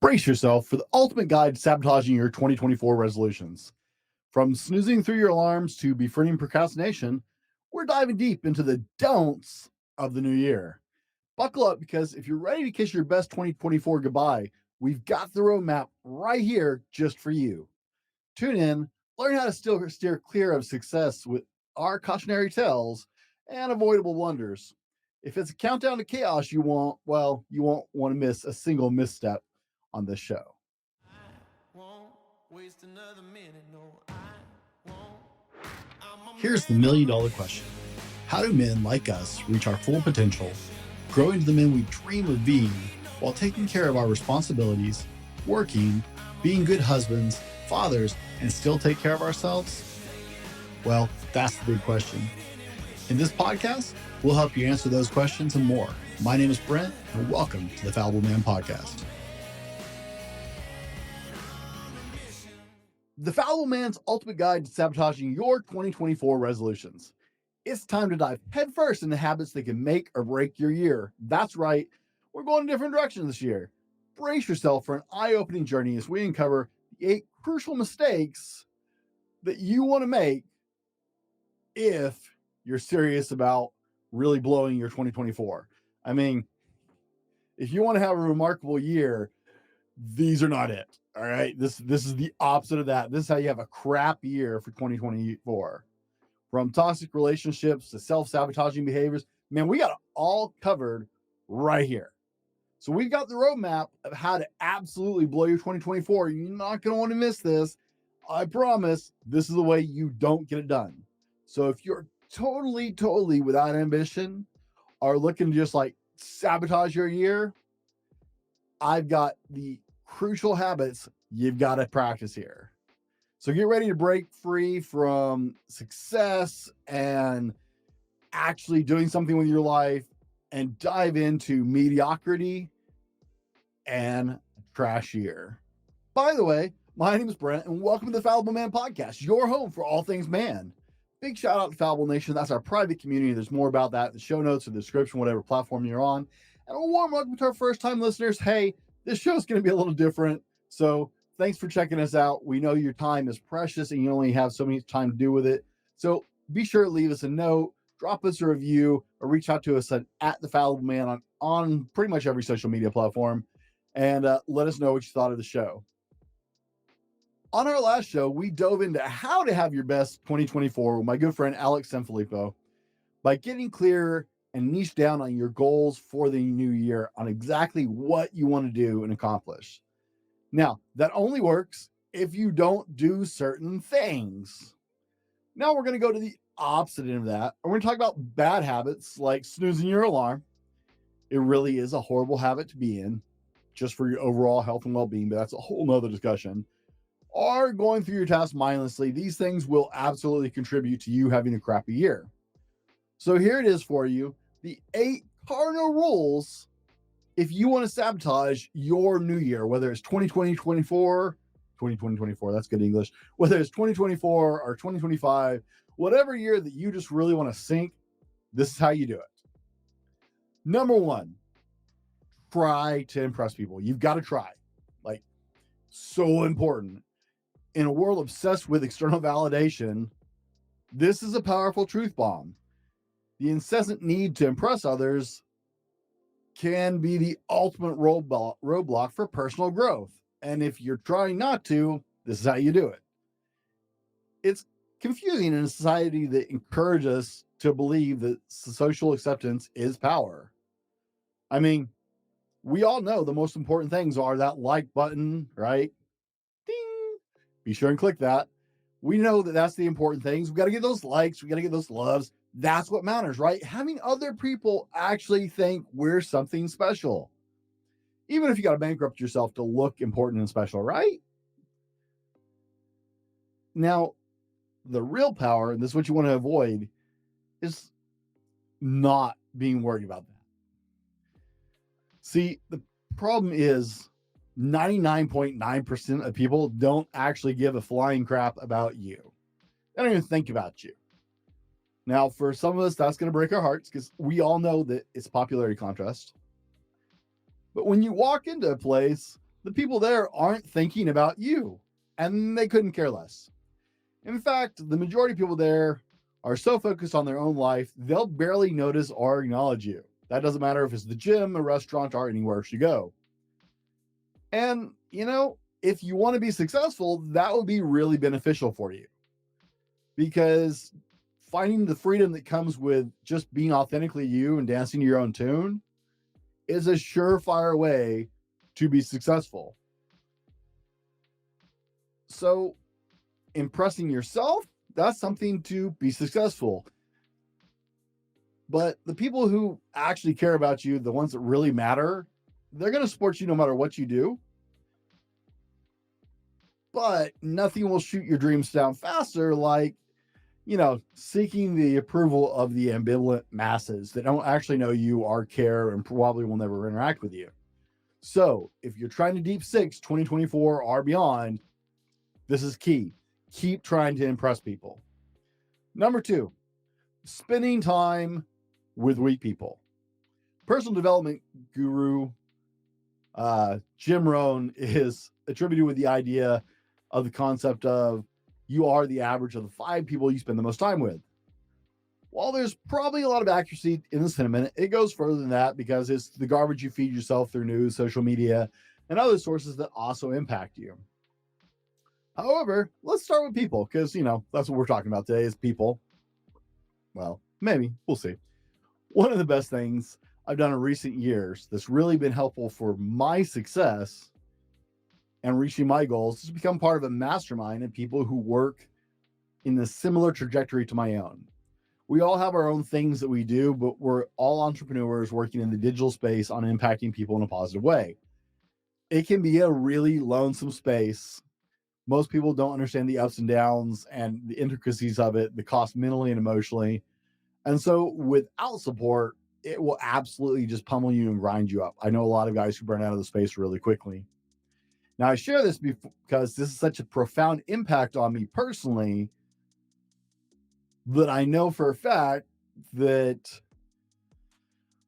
Brace yourself for the ultimate guide to sabotaging your 2024 resolutions. From snoozing through your alarms to befriending procrastination, we're diving deep into the don'ts of the new year. Buckle up, because if you're ready to kiss your best 2024 goodbye, we've got the roadmap right here just for you. Tune in, learn how to still steer clear of success with our cautionary tales and avoidable blunders. If it's a countdown to chaos you want, well, you won't want to miss a single misstep on this show. Here's the million-dollar question. How do men like us reach our full potential, grow into the men we dream of being, while taking care of our responsibilities, working, being good husbands, fathers, and still take care of ourselves? Well, that's the big question. In this podcast, we'll help you answer those questions and more. My name is Brent, and welcome to the Fallible Man Podcast. The Fallible Man's ultimate guide to sabotaging your 2024 resolutions. It's time to dive headfirst into habits that can make or break your year. That's right, we're going a different direction this year. Brace yourself for an eye-opening journey as we uncover the 8 crucial mistakes that you want to make if you're serious about really blowing your 2024. I mean, if you want to have a remarkable year, these are not it. All right. This is the opposite of that. This is how you have a crap year for 2024. From toxic relationships to self-sabotaging behaviors. Man, we got it all covered right here. So we've got the roadmap of how to absolutely blow your 2024. You're not going to want to miss this. I promise this is the way you don't get it done. So if you're totally without ambition, are looking to just like sabotage your year, I've got the crucial habits you've got to practice here. So get ready to break free from success and actually doing something with your life and dive into mediocrity and a trash year. By the way, my name is Brent, and welcome to the Fallible Man Podcast, your home for all things man. Big shout out to Fallible Nation. That's our private community. There's more about that in the show notes or the description, whatever platform you're on. And a warm welcome to our first-time listeners. Hey, this show's going to be a little different, so thanks for checking us out. We know your time is precious and you only have so many time to do with it. So be sure to leave us a note, drop us a review, or reach out to us at the Fallible Man on pretty much every social media platform, and let us know what you thought of the show. On our last show, we dove into how to have your best 2024 with my good friend Alex Sanfilippo by getting clear and niche down on your goals for the new year on exactly what you want to do and accomplish. Now, that only works if you don't do certain things. Now we're going to go to the opposite end of that. We're going to talk about bad habits like snoozing your alarm. It really is a horrible habit to be in just for your overall health and well-being, but that's a whole nother discussion. Or going through your tasks mindlessly. These things will absolutely contribute to you having a crappy year. So here it is for you, the 8 cardinal rules if you want to sabotage your new year, whether it's 2024, that's good English, whether it's 2024 or 2025, whatever year that you just really want to sink, this is how you do it. Number 1, try to impress people. You've got to try. Like, so important. In a world obsessed with external validation, this is a powerful truth bomb. The incessant need to impress others can be the ultimate roadblock for personal growth. And if you're trying not to, this is how you do it. It's confusing in a society that encourages us to believe that social acceptance is power. I mean, we all know the most important things are that like button, right? Ding! Be sure and click that. We know that that's the important things. We got to get those likes. We got to get those loves. That's what matters, right? Having other people actually think we're something special. Even if you got to bankrupt yourself to look important and special, right? Now, the real power, and this is what you want to avoid, is not being worried about that. See, the problem is 99.9% of people don't actually give a flying crap about you. They don't even think about you. Now, for some of us, that's going to break our hearts because we all know that it's a popularity contest. But when you walk into a place, The people there aren't thinking about you, and they couldn't care less. In fact, the majority of people there are so focused on their own life, they'll barely notice or acknowledge you. That doesn't matter if it's the gym, a restaurant, or anywhere else you go. And, if you want to be successful, that would be really beneficial for you, because finding the freedom that comes with just being authentically you and dancing to your own tune is a surefire way to be successful. So impressing yourself, that's something to be successful. But the people who actually care about you, the ones that really matter, they're going to support you no matter what you do. But nothing will shoot your dreams down faster like, seeking the approval of the ambivalent masses that don't actually know you or care and probably will never interact with you. So if you're trying to deep six 2024 or beyond, this is key. Keep trying to impress people. Number 2, spending time with weak people. Personal development guru Jim Rohn is attributed with the idea of the concept of you are the average of the 5 people you spend the most time with. While there's probably a lot of accuracy in this sentiment, it goes further than that because it's the garbage you feed yourself through news, social media, and other sources that also impact you. However, let's start with people because, that's what we're talking about today is people. Well, maybe. We'll see. One of the best things I've done in recent years that's really been helpful for my success and reaching my goals is to become part of a mastermind of people who work in a similar trajectory to my own. We all have our own things that we do, but we're all entrepreneurs working in the digital space on impacting people in a positive way. It can be a really lonesome space. Most people don't understand the ups and downs and the intricacies of it, the cost mentally and emotionally. And so without support, it will absolutely just pummel you and grind you up. I know a lot of guys who burn out of the space really quickly. Now, I share this because this is such a profound impact on me personally that I know for a fact that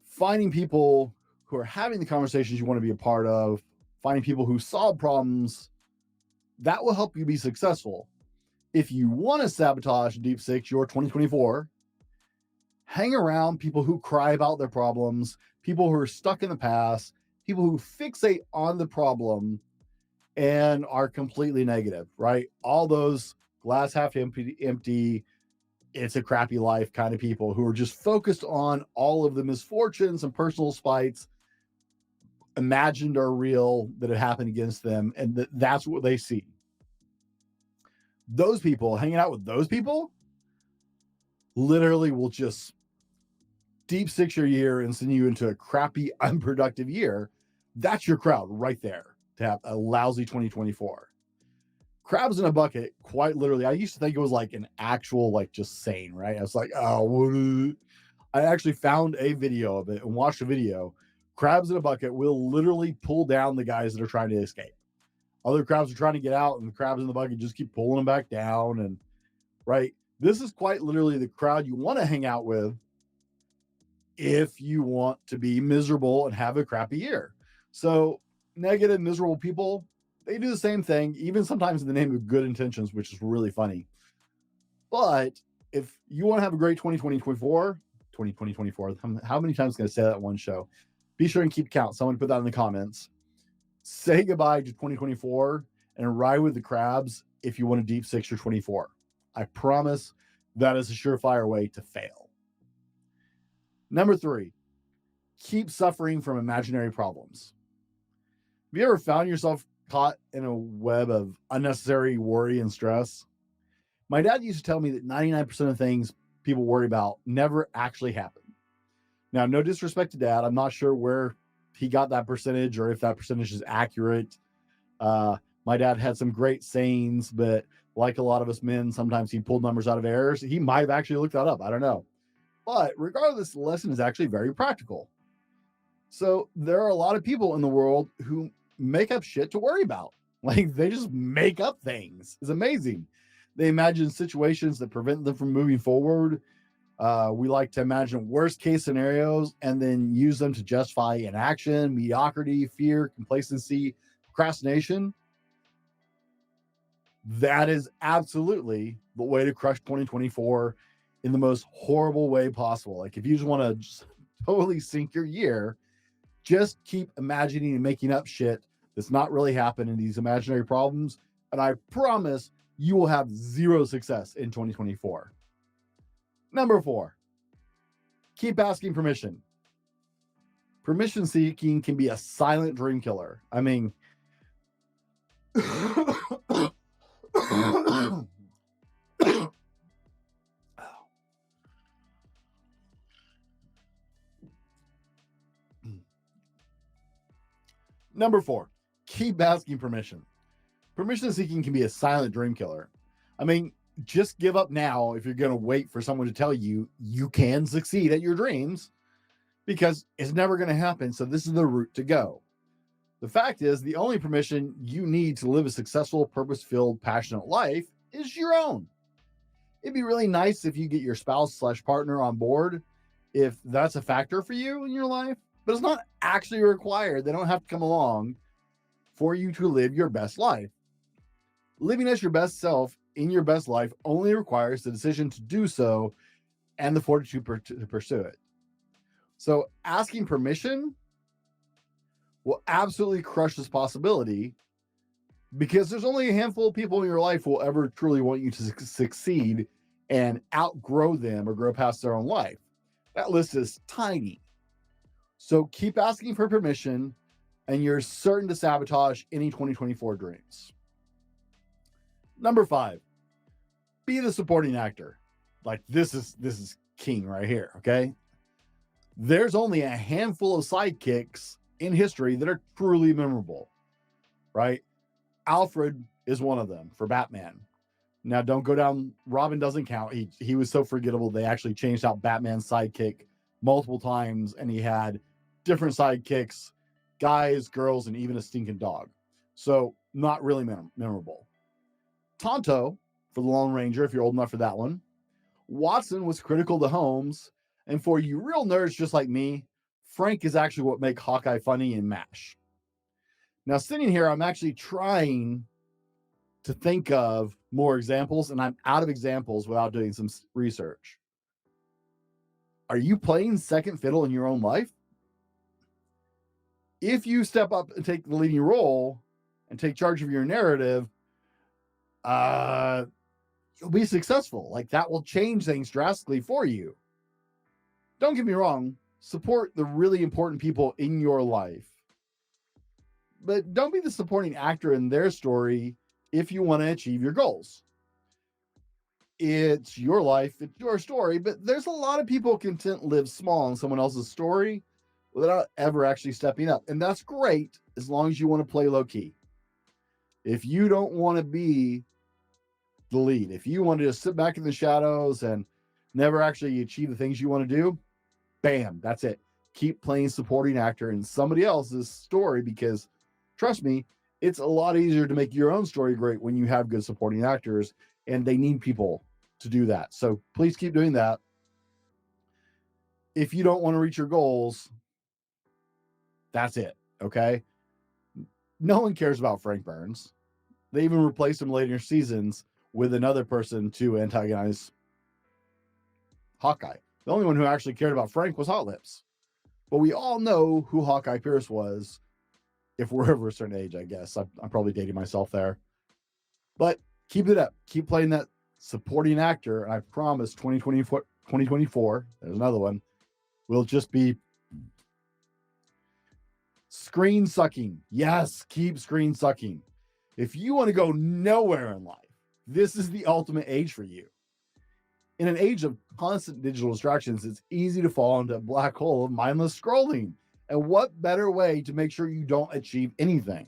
finding people who are having the conversations you want to be a part of, finding people who solve problems, that will help you be successful. If you want to sabotage Deep Six your 2024, hang around people who cry about their problems, people who are stuck in the past, people who fixate on the problem and are completely negative, right? All those glass half empty, it's a crappy life kind of people who are just focused on all of the misfortunes and personal spites, imagined or real, that have happened against them. And that's what they see. Those people, hanging out with those people, literally will just deep six your year and send you into a crappy, unproductive year. That's your crowd right there to have a lousy 2024. Crabs in a bucket, quite literally. I used to think it was like an actual, like just saying, right? I was like, oh, I actually found a video of it and watched a video. Crabs in a bucket will literally pull down the guys that are trying to escape. Other crabs are trying to get out, and the crabs in the bucket just keep pulling them back down. And right, this is quite literally the crowd you want to hang out with if you want to be miserable and have a crappy year. So negative, miserable people, they do the same thing, even sometimes in the name of good intentions, which is really funny. But if you want to have a great 2024, how many times can I say that in one show? Be sure and keep count. Someone put that in the comments. Say goodbye to 2024 and ride with the crabs if you want to deep six your 24. I promise that is a surefire way to fail. Number 3, keep suffering from imaginary problems. Have you ever found yourself caught in a web of unnecessary worry and stress? My dad used to tell me that 99% of things people worry about never actually happen. Now, no disrespect to Dad. I'm not sure where he got that percentage or if that percentage is accurate. My dad had some great sayings, but like a lot of us men, sometimes he pulled numbers out of errors. He might have actually looked that up. I don't know. But regardless, the lesson is actually very practical. So there are a lot of people in the world who make up shit to worry about. Like they just make up things. It's amazing. They imagine situations that prevent them from moving forward. We like to imagine worst case scenarios and then use them to justify inaction, mediocrity, fear, complacency, procrastination, that is absolutely the way to crush 2024 in the most horrible way possible. Like if you just want to just totally sink your year, just keep imagining and making up shit that's not really happening, these imaginary problems, and I promise you will have zero success in 2024. Number 4, keep asking permission. Permission seeking can be a silent dream killer. I mean, Number 4, keep asking permission. Permission seeking can be a silent dream killer. I mean, just give up now if you're going to wait for someone to tell you you can succeed at your dreams, because it's never going to happen. So this is the route to go. The fact is, the only permission you need to live a successful, purpose-filled, passionate life is your own. It'd be really nice if you get your spouse/partner on board, if that's a factor for you in your life, but it's not actually required. They don't have to come along for you to live your best life. Living as your best self in your best life only requires the decision to do so and the fortitude to pursue it. So asking permission will absolutely crush this possibility, because there's only a handful of people in your life who will ever truly want you to succeed and outgrow them or grow past their own life. That list is tiny. So keep asking for permission, and you're certain to sabotage any 2024 dreams. Number 5, be the supporting actor. Like this is king right here, okay? There's only a handful of sidekicks in history that are truly memorable, right? Alfred is one of them for Batman. Now, don't go down. Robin doesn't count. He was so forgettable. They actually changed out Batman's sidekick multiple times, and he had different sidekicks, guys, girls, and even a stinking dog. So not really memorable. Tonto for the Lone Ranger, if you're old enough for that one. Watson was critical to Holmes. And for you real nerds just like me, Frank is actually what makes Hawkeye funny in MASH. Now, sitting here, I'm actually trying to think of more examples, and I'm out of examples without doing some research. Are you playing second fiddle in your own life? If you step up and take the leading role and take charge of your narrative, you'll be successful. Like that will change things drastically for you. Don't get me wrong, support the really important people in your life, but don't be the supporting actor in their story if you want to achieve your goals. It's your life, it's your story, but there's a lot of people content live small in someone else's story without ever actually stepping up. And that's great as long as you want to play low key. If you don't want to be the lead, if you want to just sit back in the shadows and never actually achieve the things you want to do, bam, that's it. Keep playing supporting actor in somebody else's story, because trust me, it's a lot easier to make your own story great when you have good supporting actors, and they need people to do that. So please keep doing that. If you don't want to reach your goals, that's it. Okay. No one cares about Frank Burns. They even replaced him later seasons with another person to antagonize Hawkeye. The only one who actually cared about Frank was Hot Lips. But we all know who Hawkeye Pierce was, if we're over a certain age, I guess. I'm probably dating myself there. But keep it up. Keep playing that supporting actor. And I promise 2024, there's another one, will just be screen sucking. Yes, keep screen sucking. If you want to go nowhere in life, this is the ultimate age for you. In an age of constant digital distractions, it's easy to fall into a black hole of mindless scrolling. And what better way to make sure you don't achieve anything?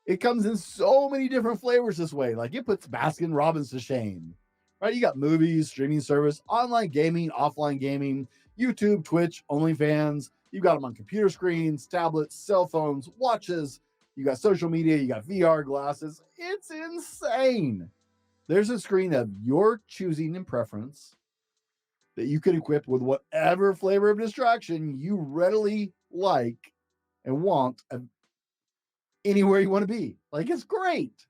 It comes in so many different flavors this way. Like it puts Baskin Robbins to shame, right? You got movies, streaming service, online gaming, offline gaming, YouTube, Twitch, OnlyFans. You got them on computer screens, tablets, cell phones, watches. You got social media, you got VR glasses. It's insane. There's a screen of your choosing and preference that you can equip with whatever flavor of distraction you readily like and want anywhere you want to be. Like, it's great.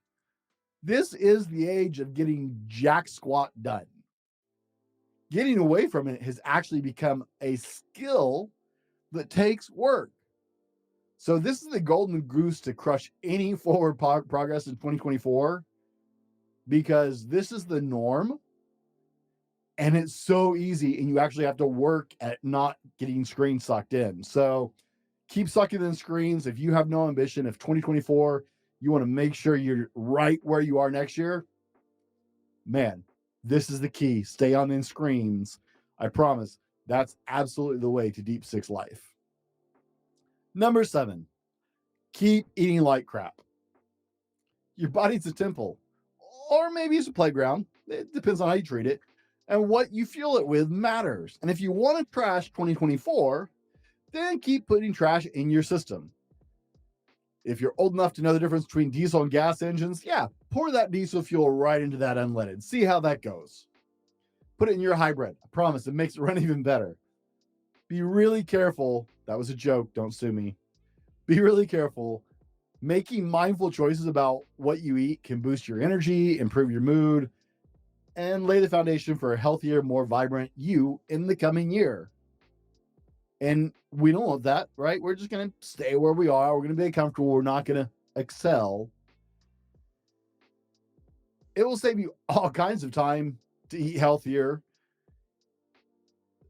This is the age of getting jack squat done. Getting away from it has actually become a skill that takes work. So this is the golden goose to crush any forward progress in 2024, because this is the norm and it's so easy, and you actually have to work at not getting screens sucked in. So keep sucking in screens. If you have no ambition, if 2024, you want to make sure you're right where you are next year, man, this is the key. Stay on in screens. I promise that's absolutely the way to deep six life. Number 7, keep eating like crap. Your body's a temple, or maybe it's a playground. It depends on how you treat it. And what you fuel it with matters. And if you want to trash 2024, then keep putting trash in your system. If you're old enough to know the difference between diesel and gas engines, yeah, pour that diesel fuel right into that unleaded. See how that goes. Put it in your hybrid. I promise it makes it run even better. Be really careful. That was a joke. Don't sue me. Be really careful. Making mindful choices about what you eat can boost your energy, improve your mood, and lay the foundation for a healthier, more vibrant you in the coming year. And we don't want that, right? We're just going to stay where we are. We're going to be comfortable. We're not going to excel. It will save you all kinds of time to eat healthier.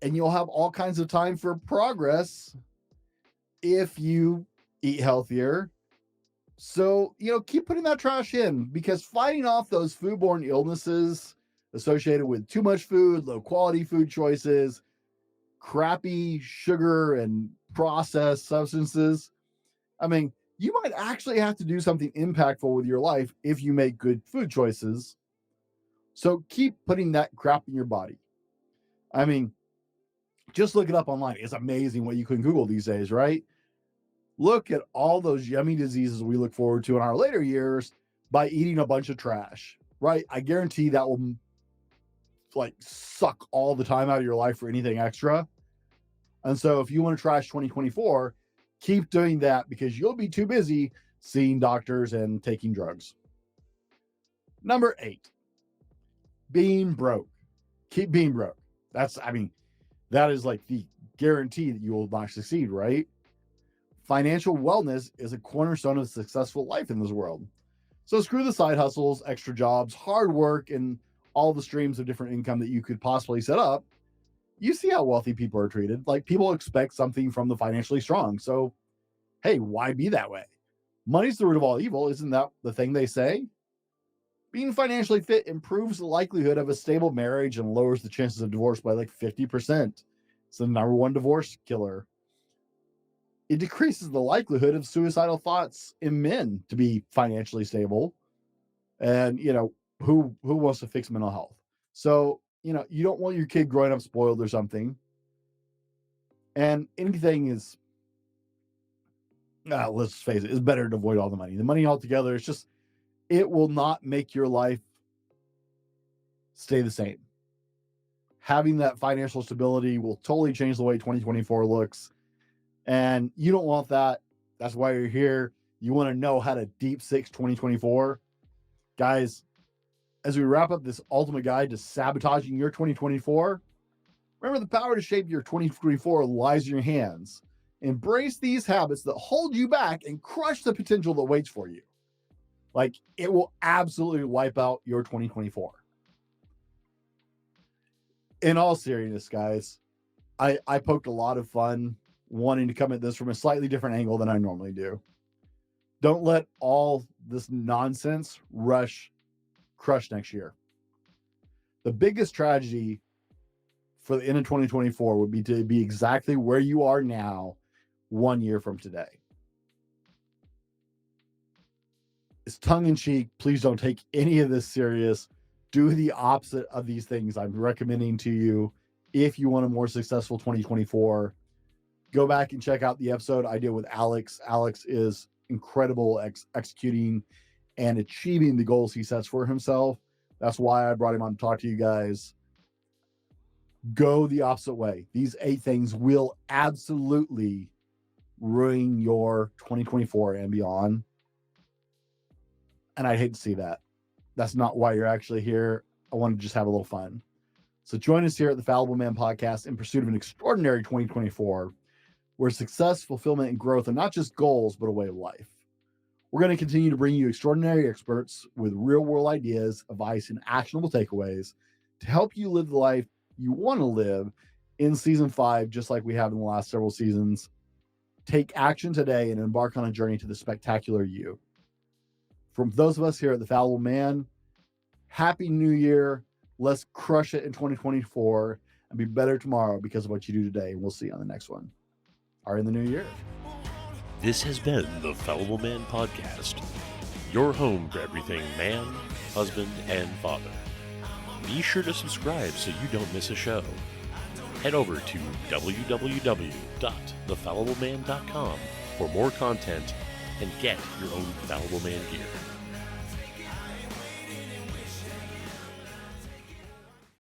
And you'll have all kinds of time for progress if you eat healthier. So, keep putting that trash in, because fighting off those foodborne illnesses associated with too much food, low quality food choices, crappy sugar and processed substances. I mean, you might actually have to do something impactful with your life if you make good food choices. So keep putting that crap in your body. I mean, just look it up online. It's amazing what you can Google these days, right? Look at all those yummy diseases we look forward to in our later years by eating a bunch of trash, right? I guarantee that will suck all the time out of your life for anything extra. And so if you want to trash 2024, keep doing that, because you'll be too busy seeing doctors and taking drugs. Number 8, being broke. Keep being broke. That is like the guarantee that you will not succeed, right? Financial wellness is a cornerstone of a successful life in this world. So screw the side hustles, extra jobs, hard work, and all the streams of different income that you could possibly set up. You see how wealthy people are treated. Like, people expect something from the financially strong. So, hey, why be that way? Money's the root of all evil. Isn't that the thing they say? Being financially fit improves the likelihood of a stable marriage and lowers the chances of divorce by 50%. It's the number 1 divorce killer. It decreases the likelihood of suicidal thoughts in men to be financially stable. And, who wants to fix mental health? So, you don't want your kid growing up spoiled or something. And anything is, let's face it, it's better to avoid all the money. The money altogether, it will not make your life stay the same. Having that financial stability will totally change the way 2024 looks. And you don't want that. That's why you're here. You want to know how to deep six 2024. Guys, as we wrap up this ultimate guide to sabotaging your 2024, remember, the power to shape your 2024 lies in your hands. Embrace these habits that hold you back and crush the potential that waits for you. It will absolutely wipe out your 2024. In all seriousness, guys, I poked a lot of fun wanting to come at this from a slightly different angle than I normally do. Don't let all this nonsense crush next year. The biggest tragedy for the end of 2024 would be to be exactly where you are now 1 year from today. It's tongue in cheek. Please don't take any of this serious. Do the opposite of these things I'm recommending to you if you want a more successful 2024. Go back and check out the episode I did with Alex. Alex is incredible executing and achieving the goals he sets for himself. That's why I brought him on to talk to you guys. Go the opposite way. These 8 things will absolutely ruin your 2024 and beyond. And I'd hate to see that. That's not why you're actually here. I want to just have a little fun. So join us here at the Fallible Man Podcast in pursuit of an extraordinary 2024, where success, fulfillment, and growth are not just goals, but a way of life. We're going to continue to bring you extraordinary experts with real-world ideas, advice, and actionable takeaways to help you live the life you want to live in Season 5, just like we have in the last several seasons. Take action today and embark on a journey to the spectacular you. From those of us here at the Fallible Man, Happy New Year. Let's crush it in 2024 and be better tomorrow because of what you do today. And we'll see you on the next one or in the new year. This has been the Fallible Man Podcast, your home for everything man, husband, and father. Be sure to subscribe so you don't miss a show. Head over to www.thefallibleman.com for more content and get your own Fallible Man gear.